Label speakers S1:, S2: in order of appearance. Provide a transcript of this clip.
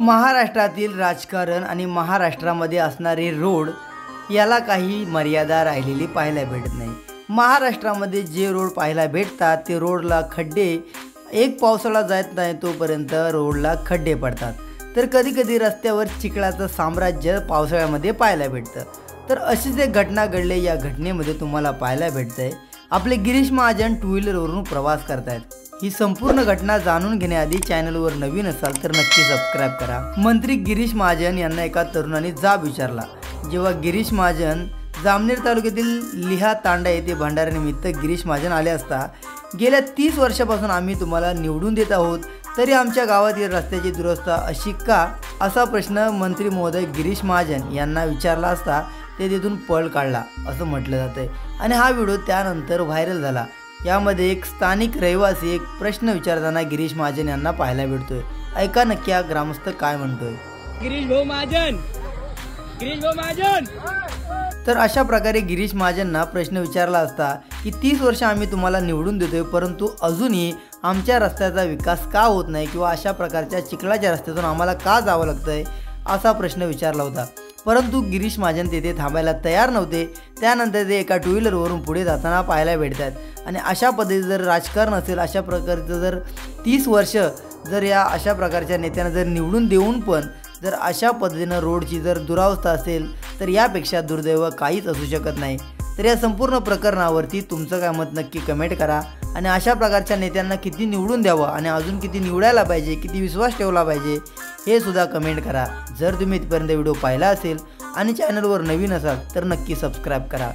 S1: महाराष्ट्रातील राजकारण आणि महाराष्ट्रामध्ये असणारे रोड याला काही मर्यादा राहिलेली पाहायला भेटत नाही। महाराष्ट्रामध्ये जे रोड पाहायला भेटतात ते रोडला खड्डे एक पावसाळा जात नाही तोपर्यंत रोडला खड्डे पडतात। तर कधी कधी रस्त्यावर चिखलाचं साम्राज्य पावसाळ्यामध्ये पाहायला भेटतं। तर अशीच एक घटना घडली। या घटनेमध्ये तुम्हाला पाहायला भेटतंय आपले गिरीश महाजन टू व्हीलरवरून प्रवास करतायत। ही संपूर्ण घटना जाणून घेण्याआधी चॅनलवर नवीन असाल तर नक्की सबस्क्राइब करा। मंत्री गिरीश महाजन यांना एका तरुणाने जाब विचारला। जेव्हा गिरीश महाजन जामनेर तालुक्यातील लिहा तांडा येथे भंडाऱ्यानिमित्त गिरीश महाजन आले असता गेल्या 30 वर्षापासून आम्ही तुम्हाला निवडून देत आहोत तरी आमच्या गावातील रस्त्याची दुरवस्था अशी का, असा प्रश्न मंत्री महोदय गिरीश महाजन यांना विचारला असता ते तिथून पळ काढला असं म्हटलं जातंय। आणि हा व्हिडिओ त्यानंतर व्हायरल झाला। यामध्ये एक स्थानिक रहिवासी एक प्रश्न विचारताना गिरीश महाजन यांना पाहायला भेटतोय। ऐका नक्की हा ग्रामस्थ काय म्हणतोय।
S2: गिरीश भाऊ महाजन, गिरीश भाऊ महाजन।
S1: तर अशा प्रकारे गिरीश महाजनना प्रश्न विचारला असता की 30 वर्ष आम्ही तुम्हाला निवडून देतोय परंतु अजूनही आमच्या रस्त्याचा विकास का होत नाही किंवा अशा प्रकारच्या चिखलाच्या रस्त्यातून आम्हाला का जावं लागतंय असा प्रश्न विचारला होता। परंतु गिरीश महाजन तेथे थांबायला तयार नव्हते। त्यानंतर ते एका टू व्हीलरवरून पुढे जाताना पाहायला भेटतात। आणि अशा पद्धतीचं जर राजकारण असेल, अशा प्रकारचं जर 30 वर्ष जर या अशा प्रकारच्या नेत्यांना जर निवडून देऊन पण जर अशा पद्धतीनं रोडची जर दुरावस्था असेल तर यापेक्षा दुर्दैव काहीच असू शकत नाही। तर या संपूर्ण प्रकरणावरती तुमचं काय मत नक्की कमेंट करा। आणि अशा प्रकारच्या नेत्यांना किती निवडून द्यावं आणि अजून किती निवडायला पाहिजे, किती विश्वास ठेवला पाहिजे हे सुद्धा कमेंट करा। जर तुम्ही इथपर्यंत व्हिडिओ पाहिला असेल आणि चॅनलवर नवीन असाल तर नक्की सबस्क्राइब करा।